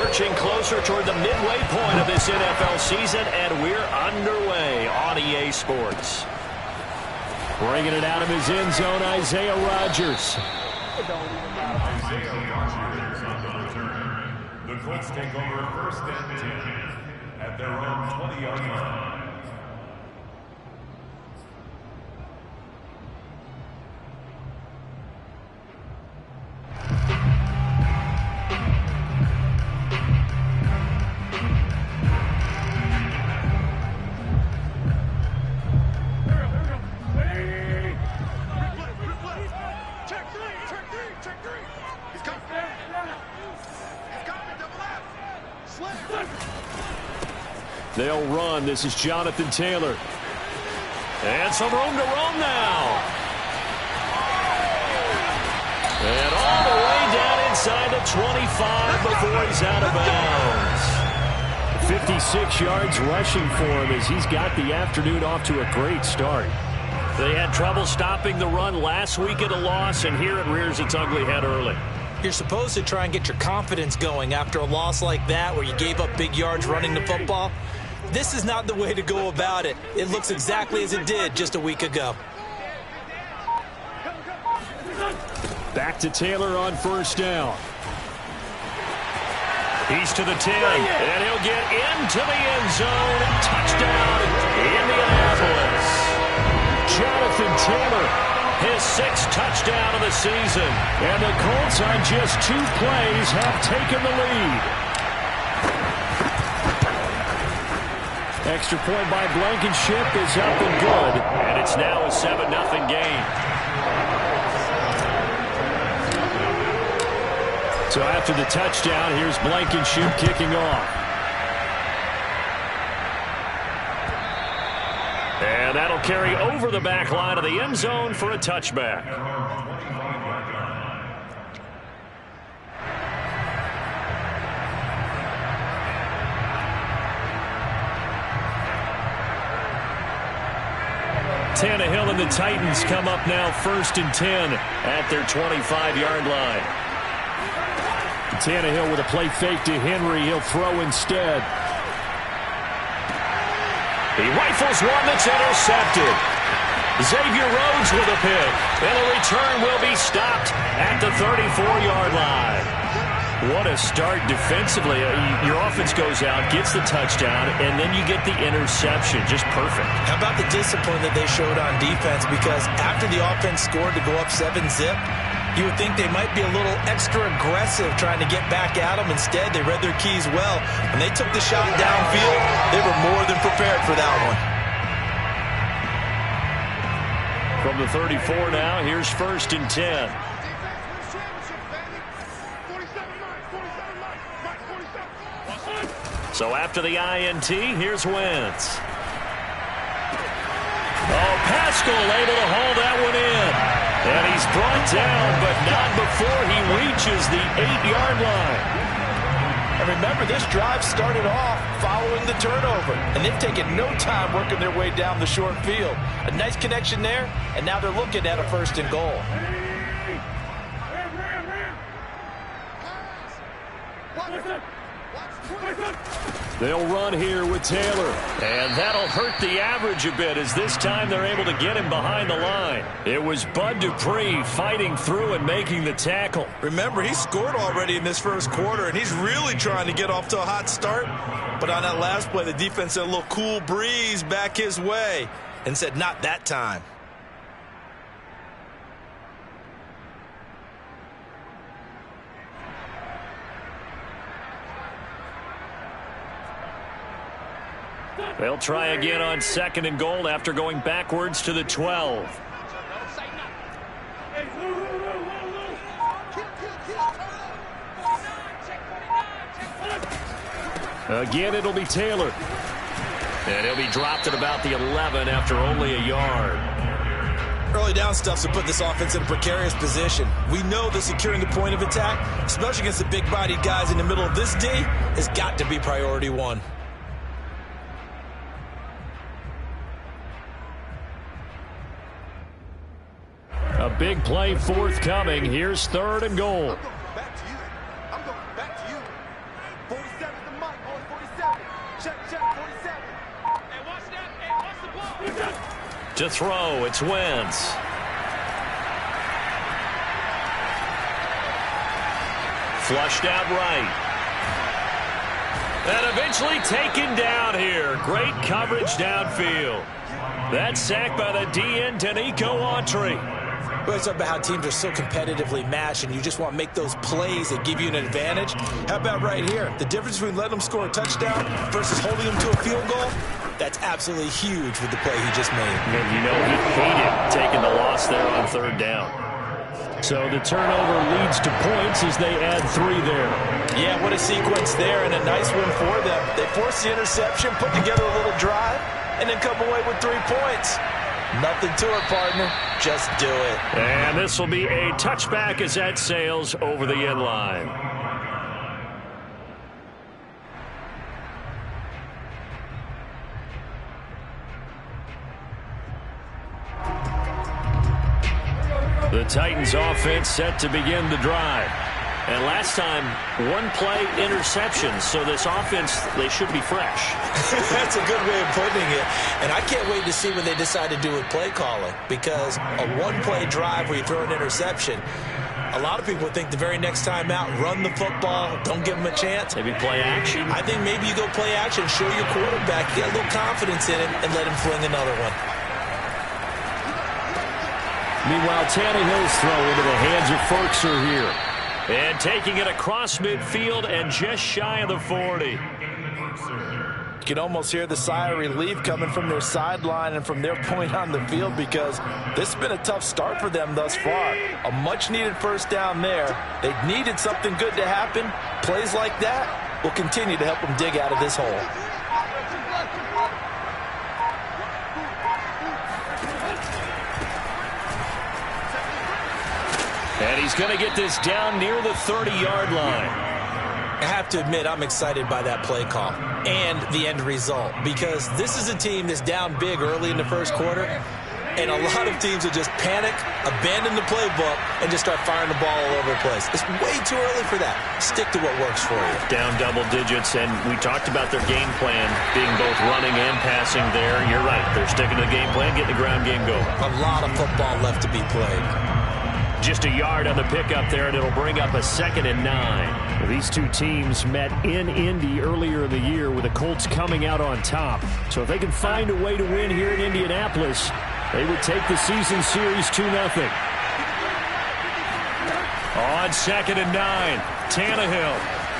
marching closer toward the midway point of this NFL season, and we're underway on EA Sports. Bringing it out of his end zone, Isaiah Rodgers. The Colts take over 1st and 10 at their own 20-yard line. They'll run. This is Jonathan Taylor. And some room to roam now. And all the way down inside the 25 before he's out of bounds. 56 yards rushing for him as he's got the afternoon off to a great start. They had trouble stopping the run last week at a loss, and here it rears its ugly head early. You're supposed to try and get your confidence going after a loss like that where you gave up big yards running the football. This is not the way to go about it. It looks exactly as it did just a week ago. Back to Taylor on 1st down. He's to the 10, and he'll get into the end zone. Touchdown, Indianapolis. Jonathan Taylor, his 6th touchdown of the season. And the Colts on just 2 plays have taken the lead. Extra point by Blankenship is up and good. And it's now a 7-0 game. So after the touchdown, here's Blankenship kicking off. And that'll carry over the back line of the end zone for a touchback. Tannehill and the Titans come up now 1st and 10 at their 25-yard line. Tannehill with a play fake to Henry. He'll throw instead. He rifles one that's intercepted. Xavier Rhodes with a pick. And the return will be stopped at the 34-yard line. What a start defensively. Your offense goes out, gets the touchdown, and then you get the interception. Just perfect. How about the discipline that they showed on defense? Because after the offense scored to go up 7-zip, you would think they might be a little extra aggressive trying to get back at them. Instead, they read their keys well. When they took the shot downfield, they were more than prepared for that one. From the 34 now, here's 1st and 10. So after the INT, here's Wentz. Oh, Pascal able to haul that one in. And he's brought down, but not before he reaches the 8-yard line. And remember, this drive started off following the turnover. And they've taken no time working their way down the short field. A nice connection there, and now they're looking at a 1st and goal. They'll run here with Taylor. And that'll hurt the average a bit as this time they're able to get him behind the line. It was Bud Dupree fighting through and making the tackle. Remember, he scored already in this 1st quarter, and he's really trying to get off to a hot start. But on that last play, the defense had a little cool breeze back his way and said, not that time. They'll try again on 2nd and goal after going backwards to the 12. Again, it'll be Taylor. And he'll be dropped at about the 11 after only a yard. Early down stuff's to put this offense in a precarious position. We know that securing the point of attack, especially against the big-bodied guys in the middle of this D, has got to be priority one. A big play forthcoming. Here's 3rd and goal. To throw, it's Wentz. Flushed out right. And eventually taken down here. Great coverage downfield. That's sacked by the DN, Danico Autry. Well, it's about how teams are so competitively matched, and you just want to make those plays that give you an advantage. How about right here? The difference between letting them score a touchdown versus holding them to a field goal, that's absolutely huge with the play he just made. And you know he hated taking the loss there on third down. So the turnover leads to points as they add 3 there. Yeah, what a sequence there, and a nice win for them. They forced the interception, put together a little drive, and then come away with 3 points. Nothing to it, partner. Just do it. And this will be a touchback as that sails over the end line. The Titans offense set to begin the drive. And last time, 1 play interception. So this offense, they should be fresh. That's a good way of putting it. And I can't wait to see what they decide to do with play calling. Because a 1-play drive where you throw an interception, a lot of people think the very next time out, run the football, don't give them a chance. Maybe play action. I think maybe you go play action, show your quarterback, get a little confidence in him, and let him fling another one. Meanwhile, Tannehill's throw into the hands of Firkser here. And taking it across midfield and just shy of the 40. You can almost hear the sigh of relief coming from their sideline and from their point on the field, because this has been a tough start for them thus far. A much-needed first down there. They needed something good to happen. Plays like that will continue to help them dig out of this hole. And he's going to get this down near the 30-yard line. I have to admit, I'm excited by that play call and the end result, because this is a team that's down big early in the first quarter, and a lot of teams will just panic, abandon the playbook, and just start firing the ball all over the place. It's way too early for that. Stick to what works for you. Down double digits, and we talked about their game plan being both running and passing there. You're right. They're sticking to the game plan, getting the ground game going. A lot of football left to be played. Just a yard on the pickup there, and it'll bring up a 2nd and 9. These two teams met in Indy earlier in the year with the Colts coming out on top. So if they can find a way to win here in Indianapolis, they would take the season series 2-0. On 2nd and 9, Tannehill.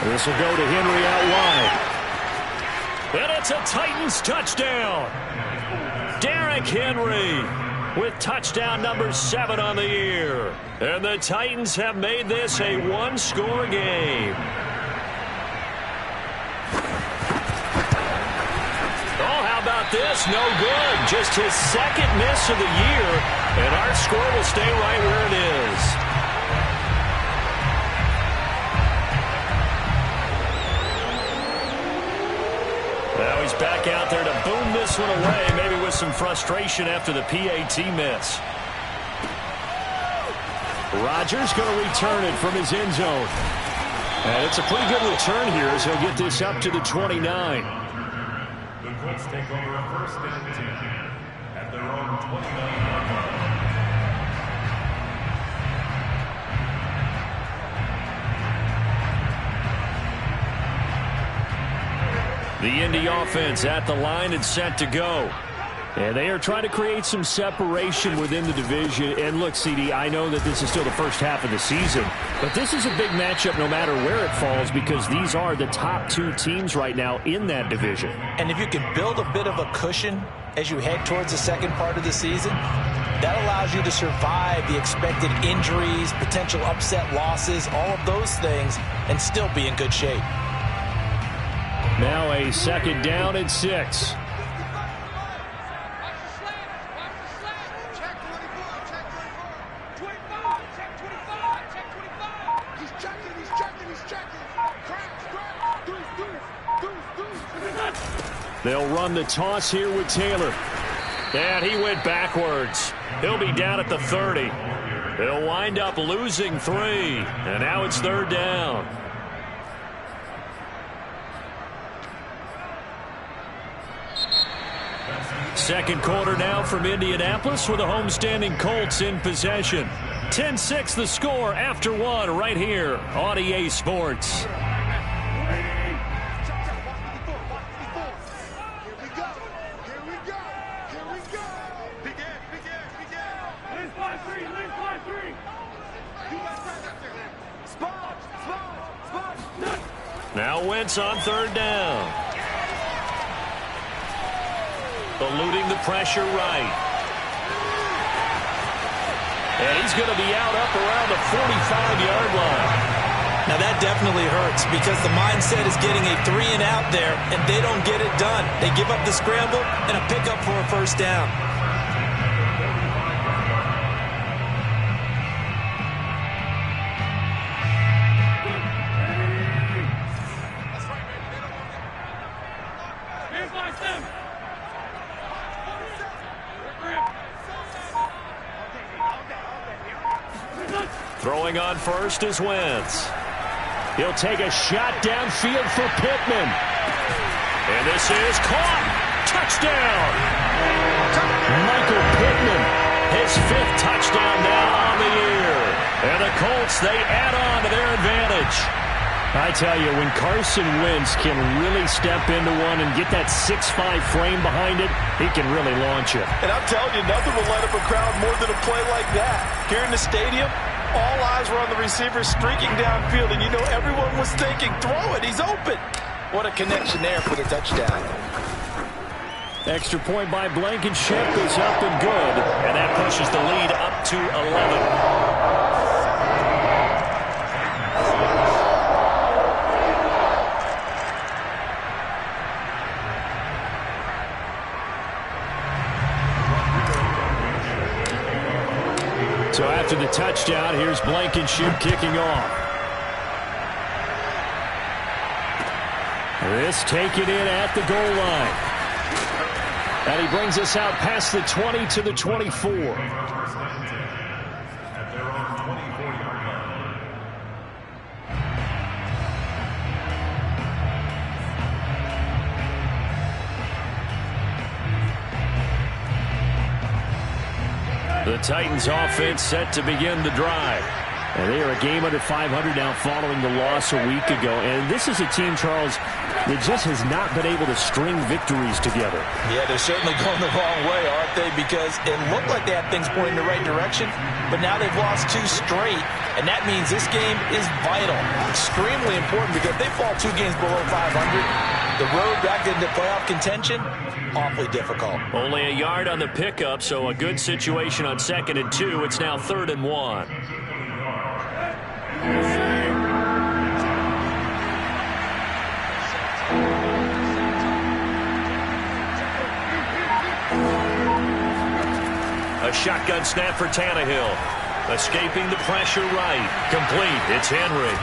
This will go to Henry out wide. And it's a Titans touchdown. Derrick Henry with touchdown number 7 on the year. And the Titans have made this a 1-score game. Oh, how about this? No good. Just his 2nd miss of the year. And our score will stay right where it is. Now he's back out there to boom this one away, maybe with some frustration after the PAT miss. Rodgers going to return it from his end zone. And it's a pretty good return here as he'll get this up to the 29. The Colts take over a 1st and 10 at their own 29-yard line. The Indy offense at the line and set to go. And they are trying to create some separation within the division. And look, CD, I know that this is still the first half of the season, but this is a big matchup no matter where it falls, because these are the top 2 teams right now in that division. And if you can build a bit of a cushion as you head towards the second part of the season, that allows you to survive the expected injuries, potential upset losses, all of those things, and still be in good shape. Now a 2nd down and 6. They'll run the toss here with Taylor. And he went backwards. He'll be down at the 30. They'll wind up losing 3. And now it's 3rd down. Second quarter now from Indianapolis with the homestanding Colts in possession. 10-6 the score after one right here on EA Sports. Now Wentz on third down. Eluding the pressure right. And he's going to be out up around the 45-yard line. Now that definitely hurts because the mindset is getting a 3-and-out there, and they don't get it done. They give up the scramble and a pickup for a first down. Throwing on first is Wentz. He'll take a shot downfield for Pittman. And this is caught. Touchdown. Michael Pittman, his 5th touchdown now on the year. And the Colts, they add on to their advantage. I tell you, when Carson Wentz can really step into one and get that 6'5" frame behind it, he can really launch it. And I'm telling you, nothing will light up a crowd more than a play like that. Here in the stadium, all eyes were on the receiver streaking downfield, and you know everyone was thinking, throw it, he's open. What a connection there for the touchdown. Extra point by Blankenship is up and good, and that pushes the lead up to 11. So after the touchdown, here's Blankenship kicking off. This taken in at the goal line. And he brings us out past the 20 to the 24. The Titans offense set to begin the drive. And they are a game under 500 now following the loss a week ago. And this is a team, Charles, that just has not been able to string victories together. Yeah, they're certainly going the wrong way, aren't they? Because it looked like they had things pointing in the right direction, but now they've lost 2 straight. And that means this game is vital, extremely important, because if they fall 2 games below 500, the road back into playoff contention, awfully difficult. Only a yard on the pickup, so a good situation on 2nd and 2. It's now 3rd and 1. A shotgun snap for Tannehill. Escaping the pressure right. Complete. It's Henry.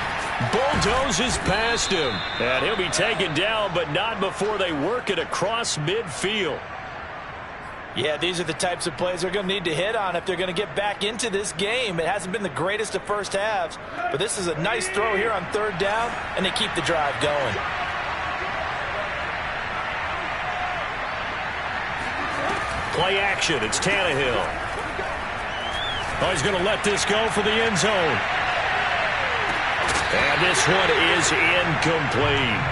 Bulldozes past him. And he'll be taken down, but not before they work it across midfield. Yeah, these are the types of plays they're going to need to hit on if they're going to get back into this game. It hasn't been the greatest of first halves, but this is a nice throw here on 3rd down, and they keep the drive going. Play action. It's Tannehill. Oh, he's going to let this go for the end zone. And this one is incomplete.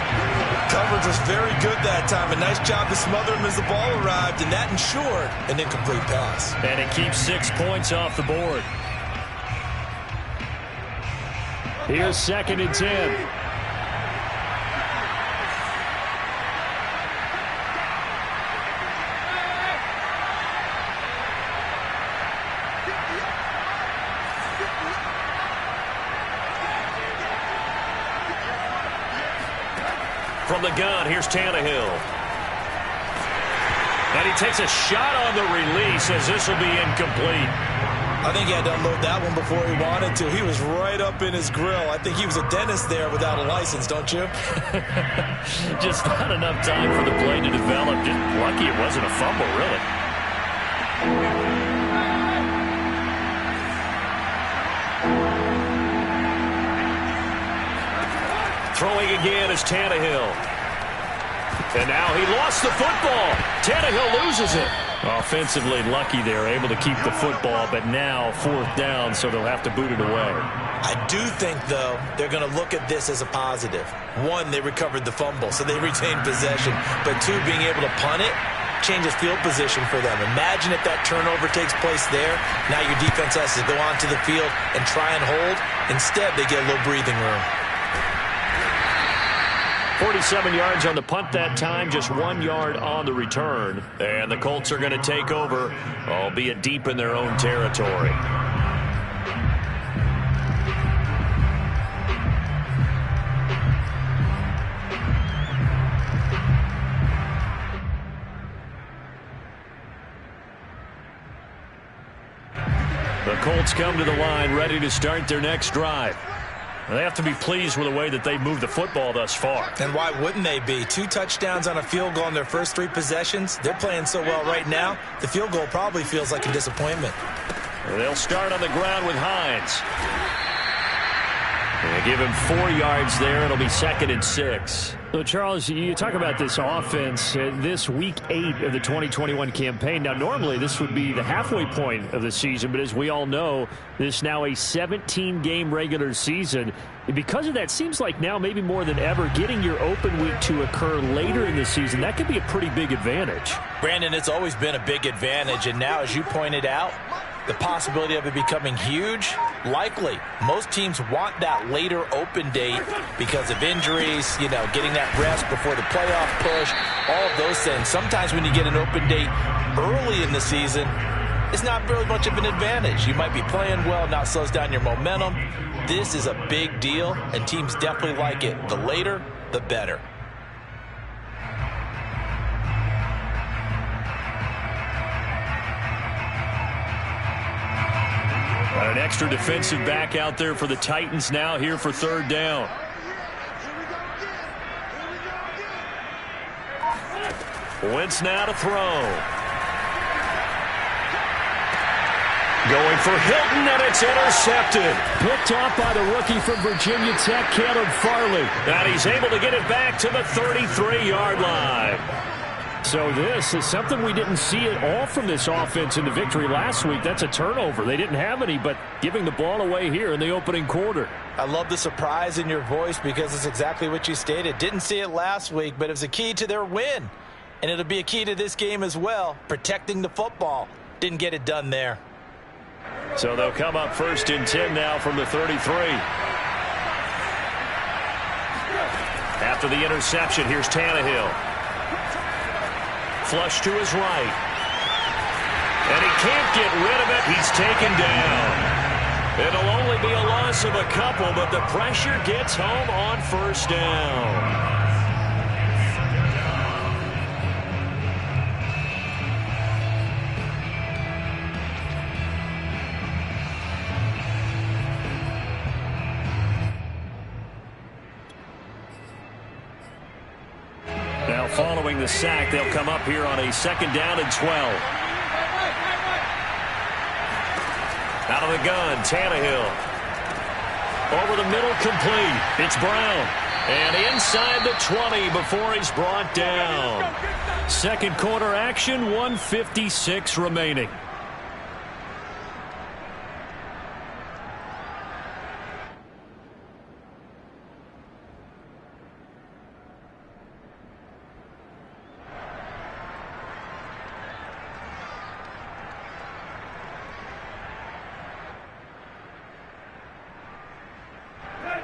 Coverage was very good that time. A nice job to smother him as the ball arrived, and that ensured an incomplete pass. And it keeps 6 points off the board. Here's 2nd and 10. From the gun, here's Tannehill. And he takes a shot on the release as this will be incomplete. I think he had to unload that one before he wanted to. He was right up in his grill. I think he was a dentist there without a license, don't you? Just not enough time for the play to develop. Just lucky it wasn't a fumble, really. Throwing again is Tannehill. And now he lost the football. Tannehill loses it. Offensively lucky they're able to keep the football, but now 4th down, so they'll have to boot it away. I do think, though, they're going to look at this as a positive. 1, they recovered the fumble, so they retained possession. But 2, being able to punt it changes field position for them. Imagine if that turnover takes place there. Now your defense has to go onto the field and try and hold. Instead, they get a little breathing room. 47 yards on the punt that time, just 1 yard on the return. And the Colts are going to take over, albeit deep in their own territory. The Colts come to the line, ready to start their next drive. They have to be pleased with the way that they've moved the football thus far. And why wouldn't they be? 2 touchdowns on a field goal in their first 3 possessions. They're playing so well right now, the field goal probably feels like a disappointment. They'll start on the ground with Hines. And they give him 4 yards there. It'll be 2nd and 6. So, Charles, you talk about this offense, this week 8 of the 2021 campaign. Now, normally this would be the halfway point of the season, but as we all know, this is now a 17-game regular season. Because of that, seems like now maybe more than ever, getting your open week to occur later in the season, that could be a pretty big advantage. Brandon, it's always been a big advantage, and now, as you pointed out, the possibility of it becoming huge, likely. Most teams want that later open date because of injuries, you know, getting that rest before the playoff push, all of those things. Sometimes when you get an open date early in the season, it's not really much of an advantage. You might be playing well, now it slows down your momentum. This is a big deal, and teams definitely like it. The later, the better. An extra defensive back out there for the Titans now here for 3rd down. Wentz now to throw. Going for Hilton, and it's intercepted. Picked off by the rookie from Virginia Tech, Caleb Farley. And he's able to get it back to the 33-yard line. So this is something we didn't see at all from this offense in the victory last week. That's a turnover. They didn't have any, but giving the ball away here in the opening quarter. I love the surprise in your voice because it's exactly what you stated. Didn't see it last week, but it was a key to their win. And it'll be a key to this game as well, protecting the football. Didn't get it done there. So they'll come up 1st and 10 now from the 33. After the interception, here's Tannehill. Flush to his right. And he can't get rid of it. He's taken down. It'll only be a loss of a couple, but the pressure gets home on 1st down. Following the sack, they'll come up here on a 2nd down and 12. Out of the gun, Tannehill. Over the middle, complete. It's Brown. And inside the 20 before he's brought down. 2nd quarter action, 1:56 remaining.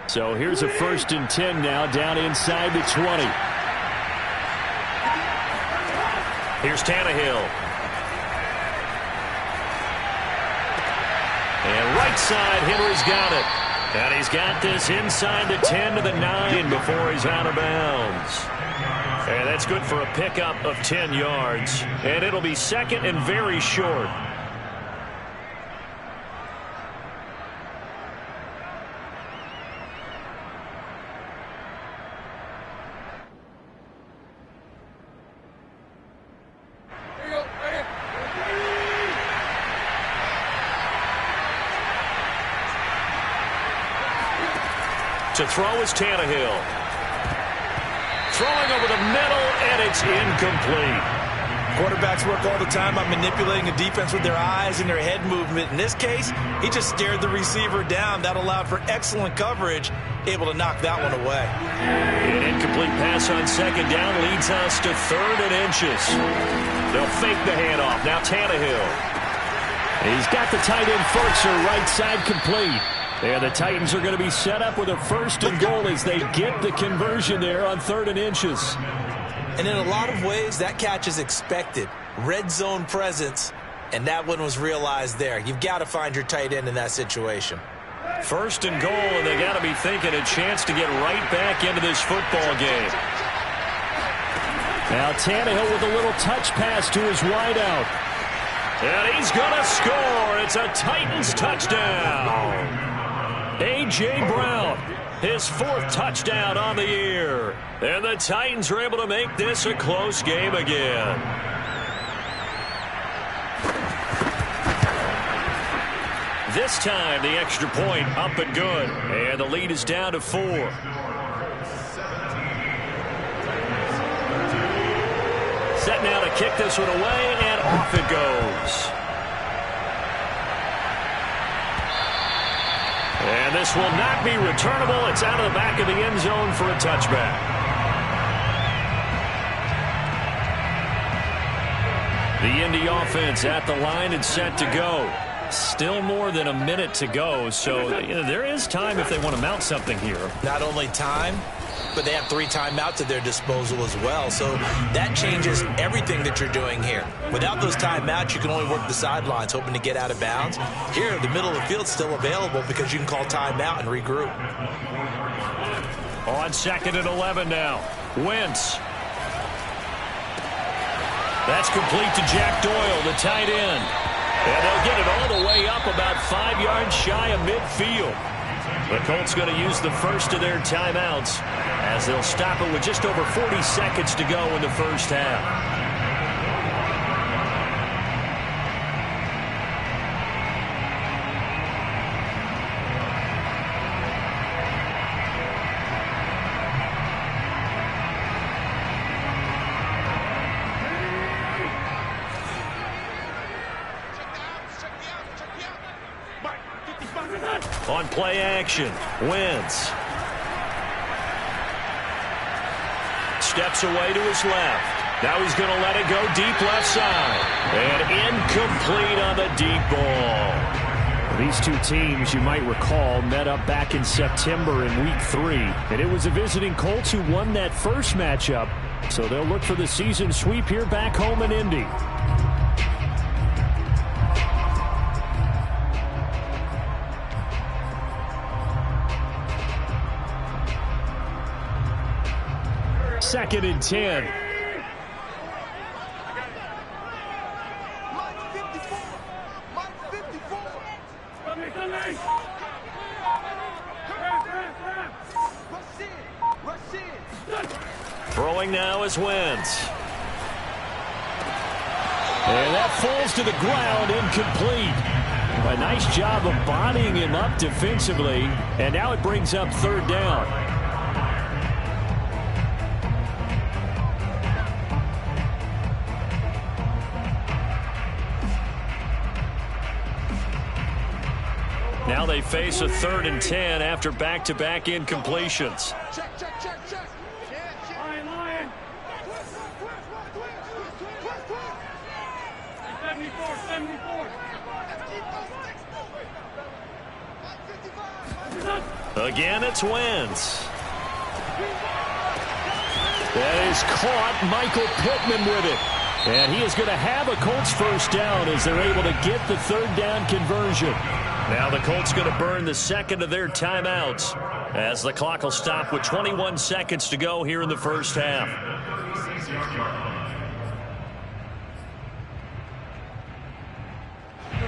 So here's a 1st and 10 now down inside the 20. Here's Tannehill. And right side, Henry's got it. And he's got this inside the 10 to the 9 before he's out of bounds. And that's good for a pickup of 10 yards. And it'll be 2nd and very short. To throw is Tannehill. Throwing over the middle, and it's incomplete. Quarterbacks work all the time on manipulating a defense with their eyes and their head movement. In this case, he just stared the receiver down. That allowed for excellent coverage, able to knock that one away. An incomplete pass on second down leads us to 3rd and inches. They'll fake the handoff. Now Tannehill. He's got the tight end Furtzer right side complete. And the Titans are going to be set up with a 1st and goal as they get the conversion there on 3rd and inches. And in a lot of ways, that catch is expected. Red zone presence, and that one was realized there. You've got to find your tight end in that situation. 1st and goal, and they got to be thinking a chance to get right back into this football game. Now Tannehill with a little touch pass to his wideout. And he's going to score. It's a Titans touchdown. A.J. Brown, his 4th touchdown on the year. And the Titans are able to make this a close game again. This time, the extra point up and good. And the lead is down to 4. Set now to kick this one away, and off it goes. And this will not be returnable. It's out of the back of the end zone for a touchback. The Indy offense at the line and set to go. Still more than a minute to go, so there is time if they want to mount something here. Not only time, but they have 3 timeouts at their disposal as well, so that changes everything that you're doing here. Without those timeouts, you can only work the sidelines, hoping to get out of bounds. Here, the middle of the field's still available because you can call timeout and regroup. On 2nd and 11 now. Wentz. That's complete to Jack Doyle, the tight end. And they'll get it all the way up about 5 yards shy of midfield. The Colts going to use the first of their timeouts as they'll stop it with just over 40 seconds to go in the first half. On play action, Wentz. Steps away to his left. Now he's going to let it go deep left side. And incomplete on the deep ball. These two teams, you might recall, met up back in September in Week 3. And it was the visiting Colts who won that first matchup. So they'll look for the season sweep here back home in Indy. Second and 10. Throwing now is Wentz. And that falls to the ground, incomplete. A nice job of bodying him up defensively. And now it brings up 3rd down. Now they face a 3rd and 10 after back-to-back incompletions. Check, check, check, check. Lion. 74. Again, it's Wentz. That is caught. Michael Pittman with it. And he is going to have a Colts first down as they're able to get the 3rd down conversion. Now the Colts going to burn the second of their timeouts as the clock will stop with 21 seconds to go here in the first half.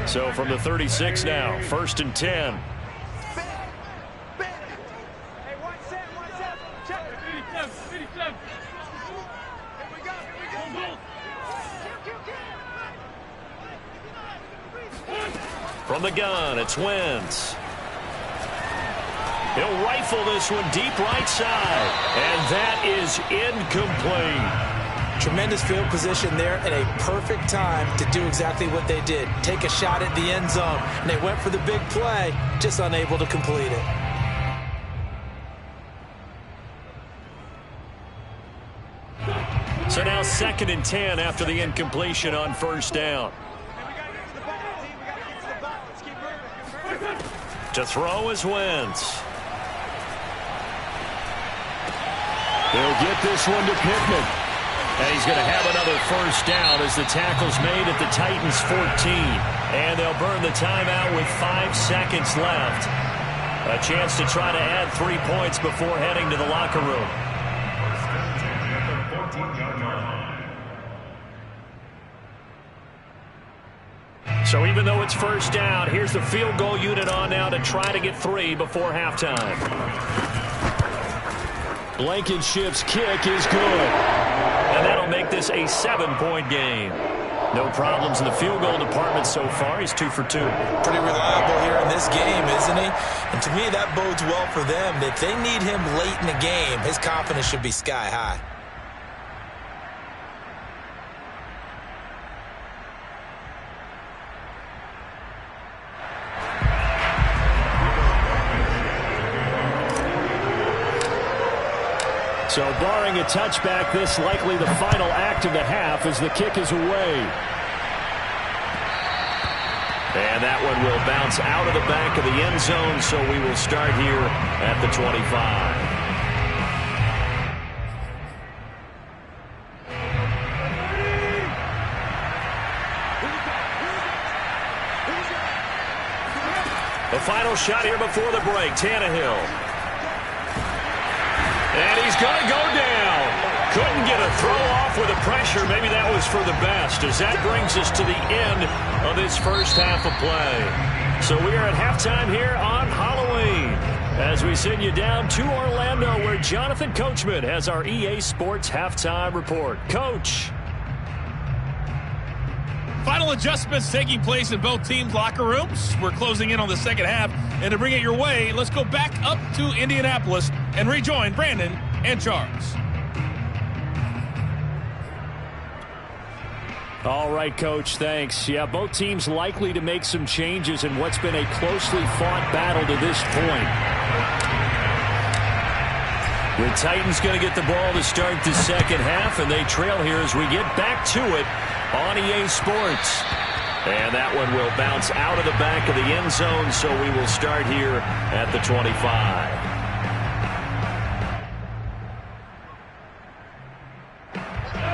So from the 36 now, 1st and 10. From the gun, it's Wentz. He'll rifle this one deep right side. And that is incomplete. Tremendous field position there and a perfect time to do exactly what they did. Take a shot at the end zone, and they went for the big play, just unable to complete it. So now 2nd and 10 after the incompletion on 1st down. To throw is Wentz. He'll get this one to Pittman. And he's going to have another 1st down as the tackle's made at the Titans 14. And they'll burn the timeout with 5 seconds left. A chance to try to add 3 points before heading to the locker room. So even though it's 1st down, here's the field goal unit on now to try to get 3 before halftime. Blankenship's kick is good. And that'll make this a 7-point game. No problems in the field goal department so far. He's 2 for 2. Pretty reliable here in this game, isn't he? And to me, that bodes well for them. If they need him late in the game, his confidence should be sky high. So barring a touchback, this likely the final act of the half as the kick is away. And that one will bounce out of the back of the end zone, so we will start here at the 25. The final shot here before the break, Tannehill. And he's going to go down. Couldn't get a throw off with the pressure. Maybe that was for the best, as that brings us to the end of this first half of play. So we are at halftime here on Halloween as we send you down to Orlando, where Jonathan Coachman has our EA Sports halftime report. Coach. Final adjustments taking place in both teams' locker rooms. We're closing in on the second half. And to bring it your way, let's go back up to Indianapolis and rejoin Brandon and Charles. All right, Coach, thanks. Yeah, both teams likely to make some changes in what's been a closely fought battle to this point. The Titans going to get the ball to start the second half, and they trail here as we get back to it on EA Sports. And that one will bounce out of the back of the end zone, so we will start here at the 25.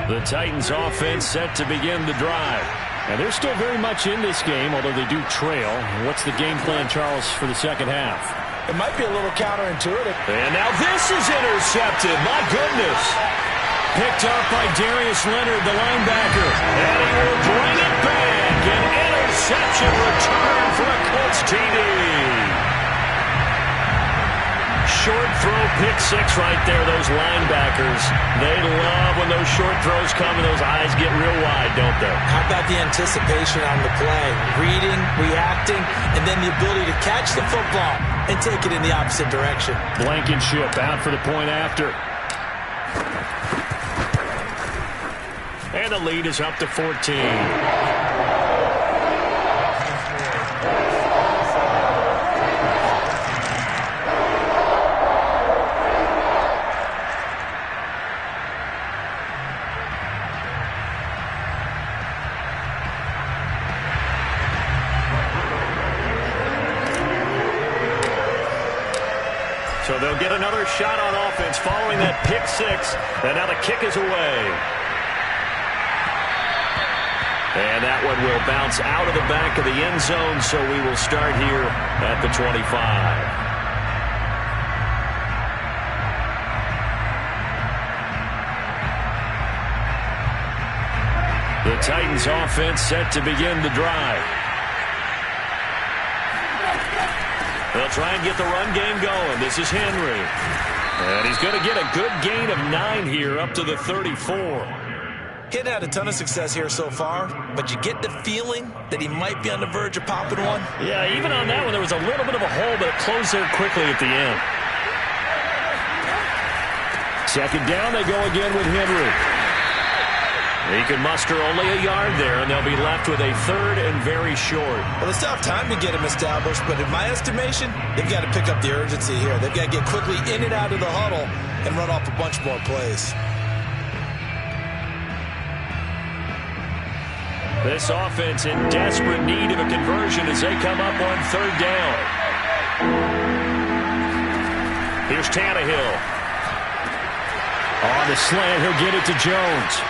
The Titans offense set to begin the drive. And they're still very much in this game, although they do trail. What's the game plan, Charles, for the second half? It might be a little counterintuitive. And now this is intercepted. My goodness. Picked up by Darius Leonard, the linebacker. And he will bring it back. An interception return for a Colts TD. Short throw, pick 6 right there. Those linebackers, they love when those short throws come and those eyes get real wide, don't they? How about the anticipation on the play? Reading, reacting, and then the ability to catch the football and take it in the opposite direction. Blankenship out for the point after. And the lead is up to 14. So they'll get another shot on offense following that pick 6. And now the kick is away. And that one will bounce out of the back of the end zone, so we will start here at the 25. The Titans offense set to begin the drive. They'll try and get the run game going. This is Henry. And he's going to get a good gain of 9 here up to the 34. He'd had a ton of success here so far, but you get the feeling that he might be on the verge of popping one. Yeah, even on that one, there was a little bit of a hole, but it closed there quickly at the end. Second down, they go again with Henry. He can muster only a yard there, and they'll be left with a 3rd and very short. Well, they still have time to get him established, but in my estimation, they've got to pick up the urgency here. They've got to get quickly in and out of the huddle and run off a bunch more plays. This offense in desperate need of a conversion as they come up on 3rd down. Here's Tannehill. On the slant, he'll get it to Jones.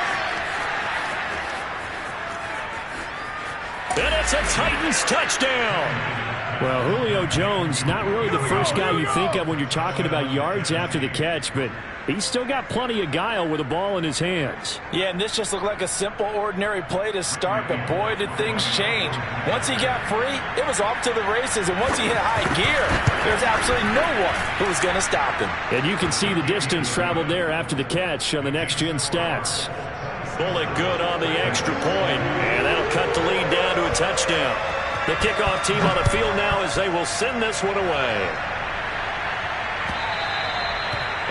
And it's a Titans touchdown. Well, Julio Jones, not really the first guy you think of when you're talking about yards after the catch, but he's still got plenty of guile with a ball in his hands. Yeah, and this just looked like a simple, ordinary play to start, but boy, did things change. Once he got free, it was off to the races, and once he hit high gear, there's absolutely no one who was going to stop him. And you can see the distance traveled there after the catch on the next-gen stats. Fully good on the extra point, and that'll cut the lead down to a touchdown. The kickoff team on the field now as they will send this one away.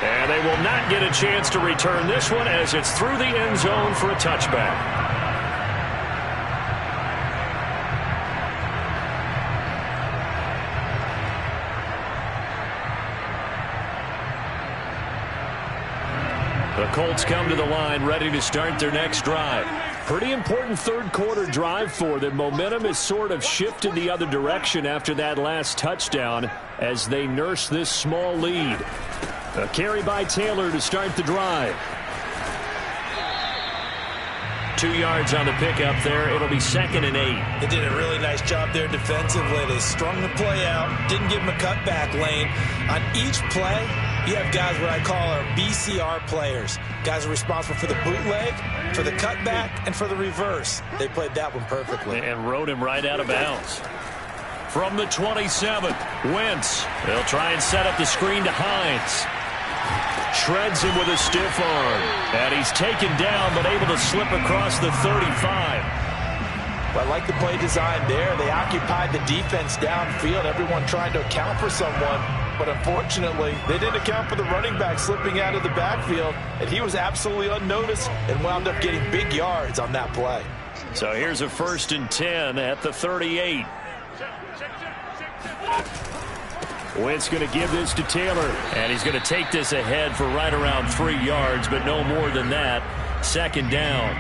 And they will not get a chance to return this one as it's through the end zone for a touchback. The Colts come to the line ready to start their next drive. Pretty important 3rd quarter drive for them. Momentum has sort of shifted the other direction after that last touchdown as they nurse this small lead. A carry by Taylor to start the drive. 2 yards on the pickup there. It'll be 2nd and 8. They did a really nice job there defensively. They strung the play out, didn't give him a cutback lane. On each play, you have guys what I call our BCR players. Guys are responsible for the bootleg, for the cutback, and for the reverse. They played that one perfectly. And rode him right out of bounds. From the 27, Wentz. They'll try and set up the screen to Hines. Shreds him with a stiff arm. And he's taken down, but able to slip across the 35. Well, I like the play design there. They occupied the defense downfield, everyone trying to account for someone. But unfortunately, they didn't account for the running back slipping out of the backfield, and he was absolutely unnoticed and wound up getting big yards on that play. So here's a 1st and 10 at the 38. Wentz going to give this to Taylor, and he's going to take this ahead for right around 3 yards, but no more than that. 2nd down.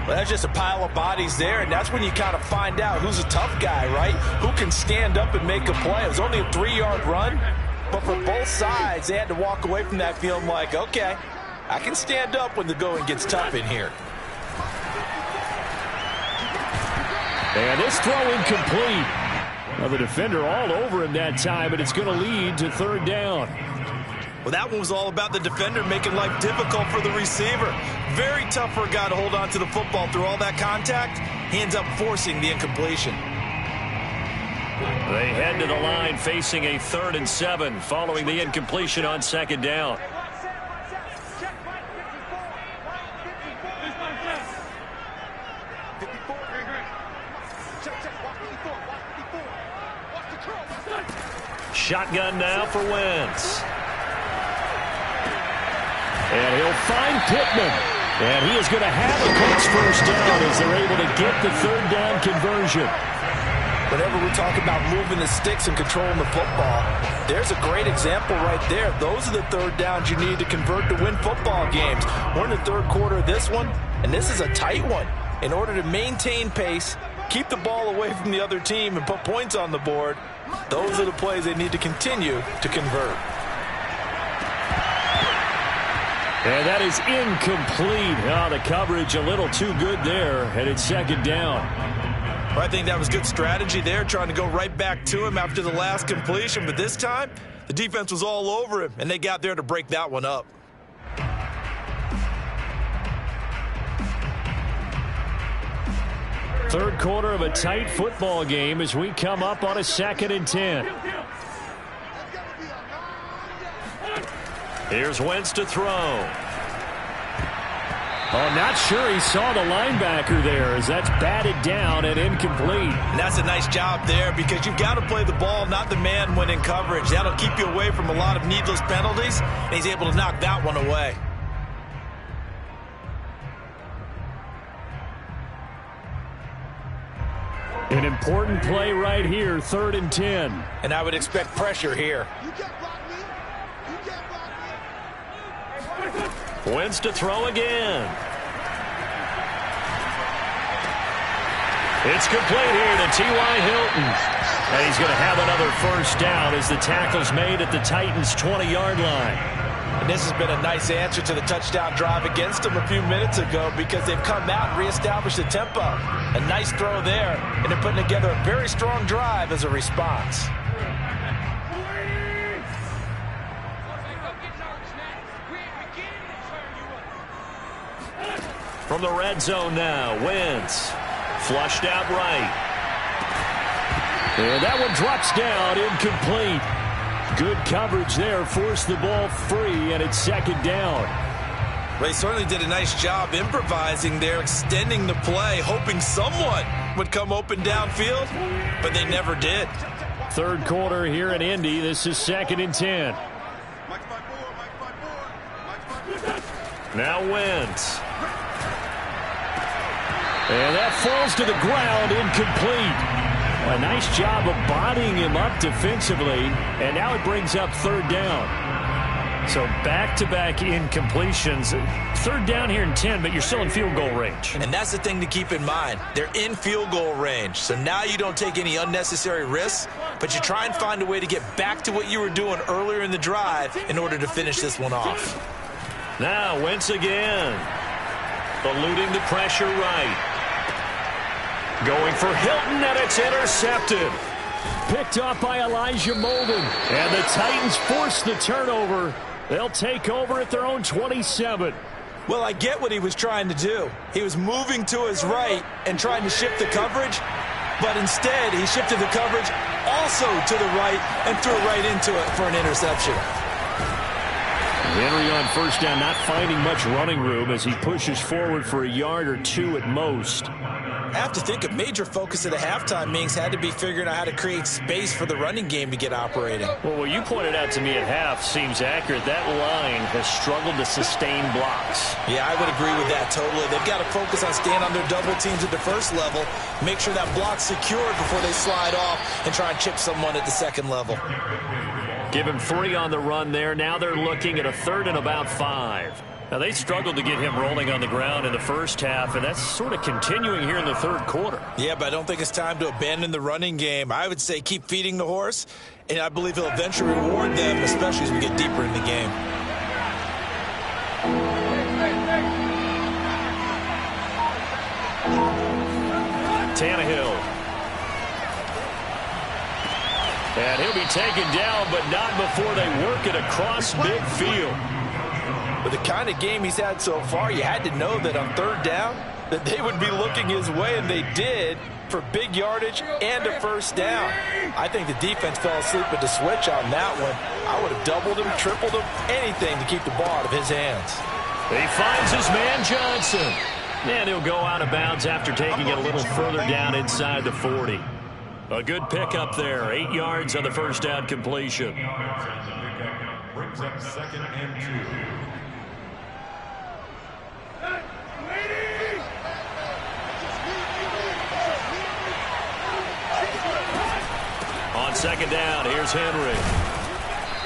Well, that's just a pile of bodies there, and that's when you kind of find out who's a tough guy, right? Who can stand up and make a play. It was only a 3-yard run, but for both sides, they had to walk away from that feeling like, okay, I can stand up when the going gets tough in here. And this throw incomplete. Well, the defender all over him that time, but it's going to lead to 3rd down. Well, that one was all about the defender making life difficult for the receiver. Very tough for a guy to hold on to the football through all that contact. He ends up forcing the incompletion. They head to the line facing a 3rd and 7 following the incompletion on 2nd down. Shotgun now for Wentz. And he'll find Pittman. And he is going to have a Colts 1st down as they're able to get the 3rd down conversion. Whenever we talk about moving the sticks and controlling the football, there's a great example right there. Those are the 3rd downs you need to convert to win football games. We're in the 3rd quarter of this one, and this is a tight one. In order to maintain pace, keep the ball away from the other team, and put points on the board, those are the plays they need to continue to convert. And that is incomplete. Oh, the coverage a little too good there, and it's 2nd down. Well, I think that was good strategy there, trying to go right back to him after the last completion. But this time, the defense was all over him, and they got there to break that one up. Third quarter of a tight football game as we come up on a 2nd and 10. Here's Wentz to throw. Oh, not sure he saw the linebacker there as that's batted down and incomplete. And that's a nice job there because you've got to play the ball, not the man when in coverage. That'll keep you away from a lot of needless penalties, and he's able to knock that one away. An important play right here, 3rd and 10. And I would expect pressure here. You can't block me. You can't block me. Wentz to throw again. It's complete here to T.Y. Hilton. And he's going to have another first down as the tackle's made at the Titans' 20-yard line. And this has been a nice answer to the touchdown drive against them a few minutes ago because they've come out and reestablished the tempo. A nice throw there, and they're putting together a very strong drive as a response. From the red zone now, Wentz. Flushed out right. And that one drops down, incomplete. Good coverage there, forced the ball free, and it's 2nd down. They certainly did a nice job improvising there, extending the play, hoping someone would come open downfield, but they never did. 3rd quarter here in Indy. This is 2nd and 10. Now Wentz. And that falls to the ground, incomplete. A nice job of bodying him up defensively, and now it brings up 3rd down. So back-to-back incompletions. 3rd down here in 10, but you're still in field goal range. And that's the thing to keep in mind. They're in field goal range, so now you don't take any unnecessary risks, but you try and find a way to get back to what you were doing earlier in the drive in order to finish this one off. Now Wentz again. Eluding the pressure right. Going for Hilton, and it's intercepted. Picked off by Elijah Molden. And the Titans force the turnover. They'll take over at their own 27. Well, I get what he was trying to do. He was moving to his right and trying to shift the coverage, but instead he shifted the coverage also to the right and threw right into it for an interception. Henry on first down, not finding much running room as he pushes forward for a yard or 2 at most. I have to think a major focus of the halftime meetings had to be figuring out how to create space for the running game to get operating. Well, what you pointed out to me at half seems accurate. That line has struggled to sustain blocks. Yeah, I would agree with that totally. They've got to focus on staying on their double teams at the first level, make sure that block's secured before they slide off and try and chip someone at the second level. Give him 3 on the run there. Now they're looking at a 3rd and about 5. Now, they struggled to get him rolling on the ground in the first half, and that's sort of continuing here in the 3rd quarter. Yeah, but I don't think it's time to abandon the running game. I would say keep feeding the horse, and I believe he'll eventually reward them, especially as we get deeper in the game. Tannehill. And he'll be taken down, but not before they work it across midfield. With the kind of game he's had so far, you had to know that on 3rd down that they would be looking his way, and they did, for big yardage and a first down. I think the defense fell asleep at the switch on that one. I would have doubled him, tripled him, anything to keep the ball out of his hands. He finds his man Johnson. And he'll go out of bounds after taking it a little further down inside the 40. A good pickup there. 8 yards on the first down completion. Brings up 2nd and 2. On 2nd down, here's Henry.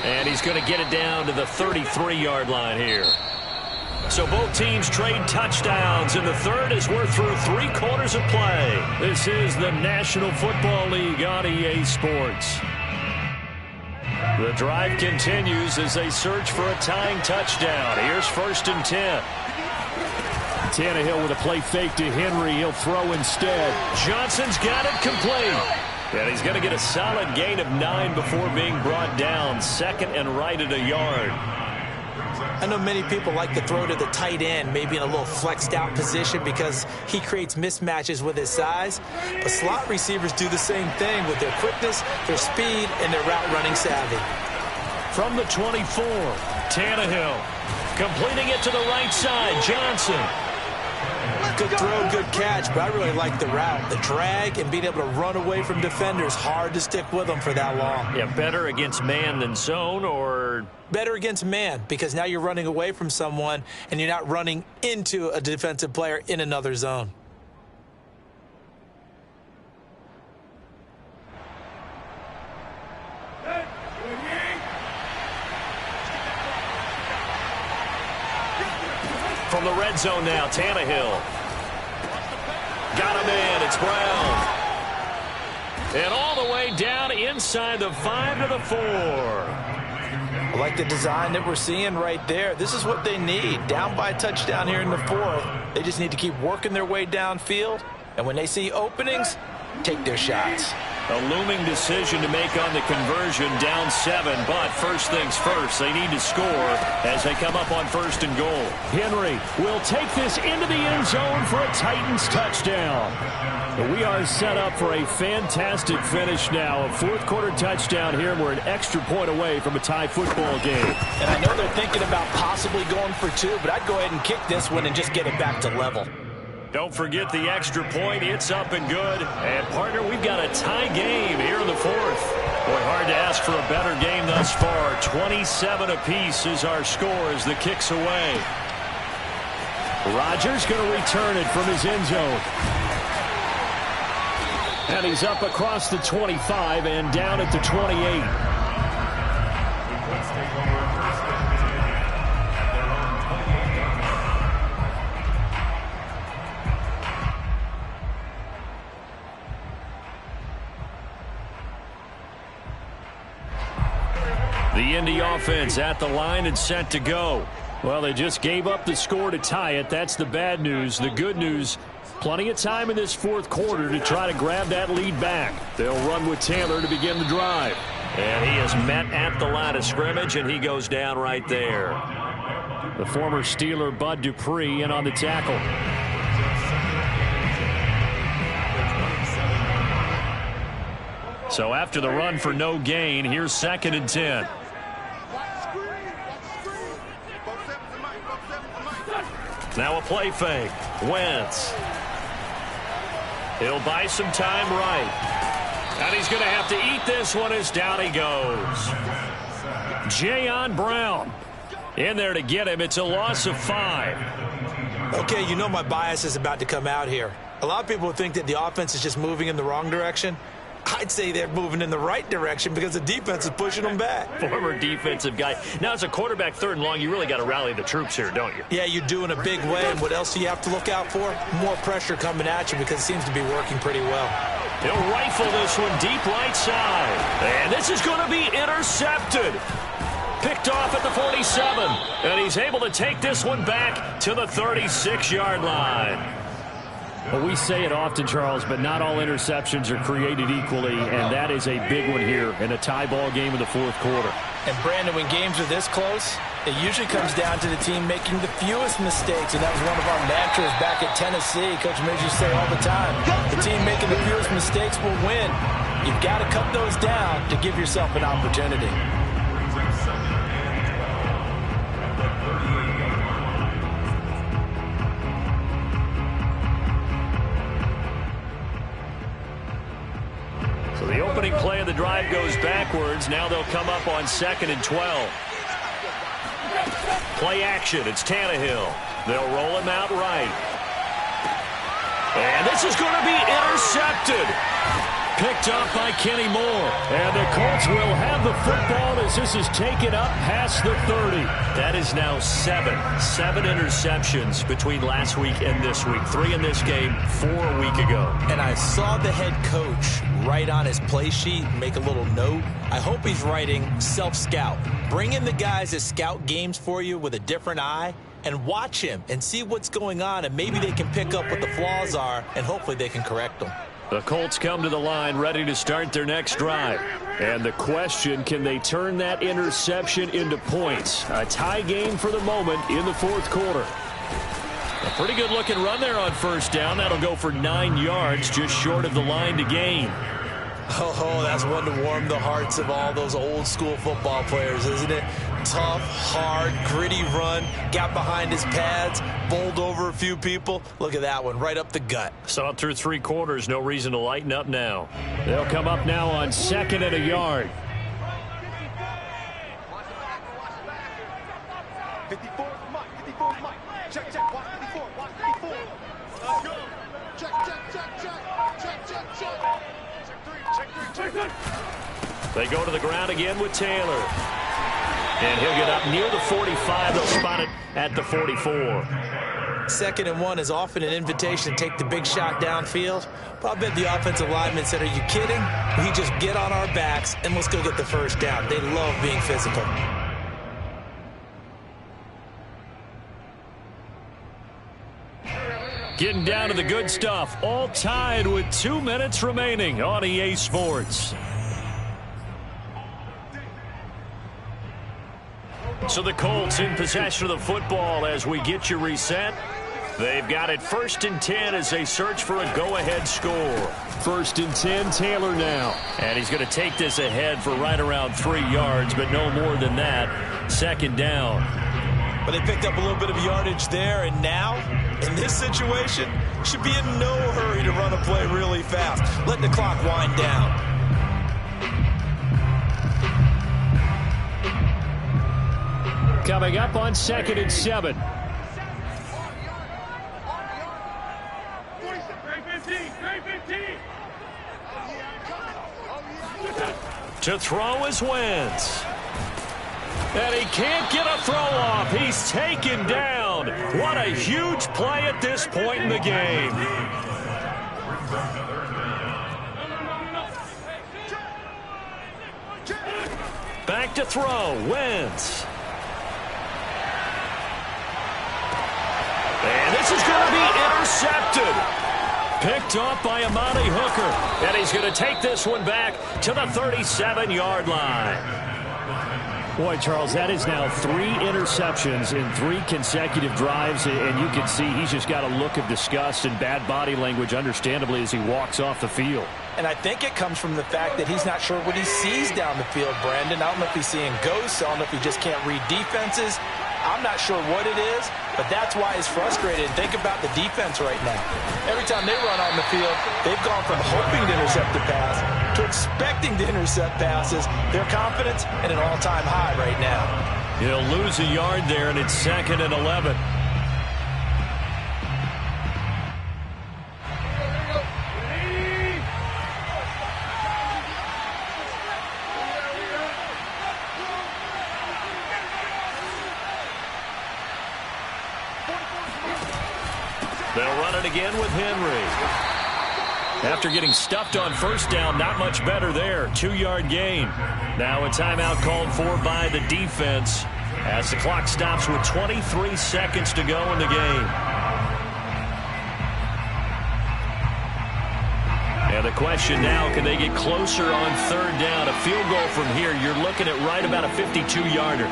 And he's going to get it down to the 33-yard line here. So both teams trade touchdowns, and the 3rd as we're through 3 quarters of play. This is the National Football League on EA Sports. The drive continues as they search for a tying touchdown. Here's 1st and 10. Tannehill with a play fake to Henry. He'll throw instead. Johnson's got it complete. And he's going to get a solid gain of 9 before being brought down. 2nd and right at a yard. I know many people like to throw to the tight end, maybe in a little flexed out position because he creates mismatches with his size. But slot receivers do the same thing with their quickness, their speed, and their route running savvy. From the 24, Tannehill completing it to the right side. Johnson. Good throw, good catch, but I really like the route. The drag and being able to run away from defenders, hard to stick with them for that long. Yeah, better against man than zone, or? Better against man, because now you're running away from someone and you're not running into a defensive player in another zone. from the red zone now. Tannehill. Got him in. It's Brown. And all the way down inside the 5 to the 4. I like the design that we're seeing right there. This is what they need. Down by a touchdown here in the 4th. They just need to keep working their way downfield. And when they see openings, take their shots. A looming decision to make on the conversion, down 7. But first things first, they need to score as they come up on 1st and goal. Henry will take this into the end zone for a Titans touchdown. We are set up for a fantastic finish now. A 4th quarter touchdown here, and we're an extra point away from a tie football game. And I know they're thinking about possibly going for 2, but I'd go ahead and kick this one and just get it back to level. Don't forget the extra point. It's up and good. And, partner, we've got a tie game here in the 4th. Boy, hard to ask for a better game thus far. 27 apiece is our score as the kick's away. Rodgers going to return it from his end zone. And he's up across the 25 and down at the 28. Let's take over first and 10 at their own 28-yard line. The Indy offense at the line and set to go. Well, they just gave up the score to tie it. That's the bad news. The good news, plenty of time in this 4th quarter to try to grab that lead back. They'll run with Taylor to begin the drive. And he is met at the line of scrimmage, and he goes down right there. The former Steeler Bud Dupree in on the tackle. So after the run for no gain, here's 2nd and 10. Now a play fake. Wentz. He'll buy some time right. And he's going to have to eat this one as down he goes. Jayon Brown in there to get him. It's a loss of 5. Okay, you know my bias is about to come out here. A lot of people think that the offense is just moving in the wrong direction. I'd say they're moving in the right direction because the defense is pushing them back. Former defensive guy. Now, as a quarterback 3rd and long, you really got to rally the troops here, don't you? Yeah, you do in a big way. And what else do you have to look out for? More pressure coming at you because it seems to be working pretty well. He'll rifle this one deep right side. And this is going to be intercepted. Picked off at the 47. And he's able to take this one back to the 36-yard line. Well, we say it often, Charles, but not all interceptions are created equally, and that is a big one here in a tie ball game in the 4th quarter. And, Brandon, when games are this close, it usually comes down to the team making the fewest mistakes, and that was one of our mantras back at Tennessee. Coach Midge used to say all the time, the team making the fewest mistakes will win. You've got to cut those down to give yourself an opportunity. The opening play of the drive goes backwards. Now they'll come up on 2nd and 12. Play action. It's Tannehill. They'll roll him out right. And this is going to be intercepted. Picked up by Kenny Moore. And the Colts will have the football as this is taken up past the 30. That is now 7 interceptions between last week and this week. 3 in this game, 4 a week ago. And I saw the head coach write on his play sheet, make a little note. I hope he's writing self-scout. Bring in the guys that scout games for you with a different eye and watch him and see what's going on, and maybe they can pick up what the flaws are, and hopefully they can correct them. The Colts come to the line ready to start their next drive. And the question, can they turn that interception into points? A tie game for the moment in the 4th quarter. A pretty good looking run there on 1st down. That'll go for 9 yards, just short of the line to gain. Oh, that's one to warm the hearts of all those old school football players, isn't it? Tough, hard, gritty run, got behind his pads, bowled over a few people. Look at that one, right up the gut. Saw it through 3 quarters, no reason to lighten up now. They'll come up now on 2nd and a yard. 54, Mike. Check, watch 54, watch 54. Let's go. Check. They go to the ground again with Taylor. And he'll get up near the 45. They'll spot it at the 44. 2nd and 1 is often an invitation to take the big shot downfield. But I bet the offensive lineman said, are you kidding? We just get on our backs and let's go get the first down. They love being physical. Getting down to the good stuff. All tied with 2 minutes remaining on EA Sports. So the Colts in possession of the football as we get you reset. They've got it 1st and 10 as they search for a go-ahead score. 1st and 10, Taylor now. And he's going to take this ahead for right around 3 yards, but no more than that. 2nd down. But they picked up a little bit of yardage there, and now, in this situation, should be in no hurry to run a play really fast. Let the clock wind down. Coming up on 2nd and 7. To throw is Wentz. And he can't get a throw off. He's taken down. What a huge play at this point in the game. Back to throw. Wentz. And this is going to be intercepted. Picked off by Amani Hooker. And he's going to take this one back to the 37-yard line. Boy, Charles, that is now 3 interceptions in 3 consecutive drives, and you can see he's just got a look of disgust and bad body language, understandably, as he walks off the field. And I think it comes from the fact that he's not sure what he sees down the field, Brandon. I don't know if he's seeing ghosts. I don't know if he just can't read defenses. I'm not sure what it is, but that's why he's frustrated. And think about the defense right now. Every time they run on the field, they've gone from hoping to intercept the pass to expecting to intercept passes. Their confidence at an all-time high right now. He'll lose a yard there, and it's 2nd and 11. They'll run it again with Henry. After getting stuffed on 1st down, not much better there. 2-yard gain. Now a timeout called for by the defense as the clock stops with 23 seconds to go in the game. And the question now, can they get closer on 3rd down? A field goal from here, you're looking at right about a 52-yarder.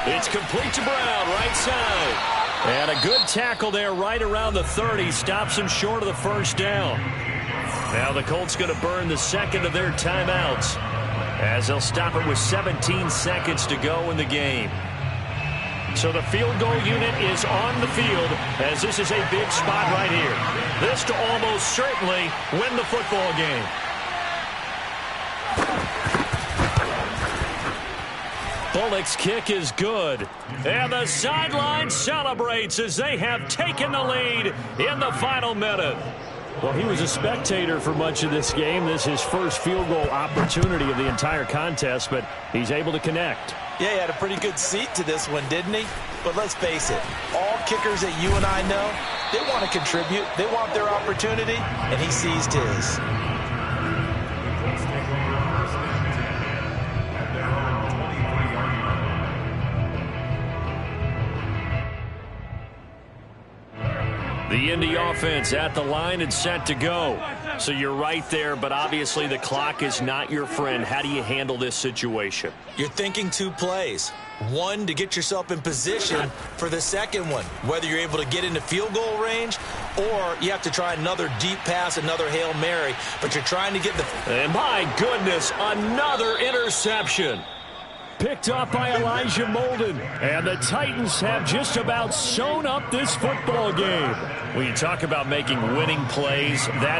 It's complete to Brown, right side. And a good tackle there right around the 30. Stops him short of the 1st down. Now the Colts going to burn the 2nd of their timeouts as they'll stop it with 17 seconds to go in the game. So the field goal unit is on the field as this is a big spot right here. This to almost certainly win the football game. Bullock's kick is good. And the sideline celebrates as they have taken the lead in the final minute. Well, he was a spectator for much of this game. This is his first field goal opportunity of the entire contest, but he's able to connect. Yeah, he had a pretty good seat to this one, didn't he? But let's face it, all kickers that you and I know, they want to contribute. They want their opportunity, and he seized his. The Indy offense at the line and set to go. So you're right there, but obviously the clock is not your friend. How do you handle this situation? You're thinking 2 plays. One, to get yourself in position for the second one, whether you're able to get into field goal range or you have to try another deep pass, another Hail Mary, but you're trying to get the... And my goodness, another interception. Picked up by Elijah Molden. And the Titans have just about sewn up this football game. When you talk about making winning plays, that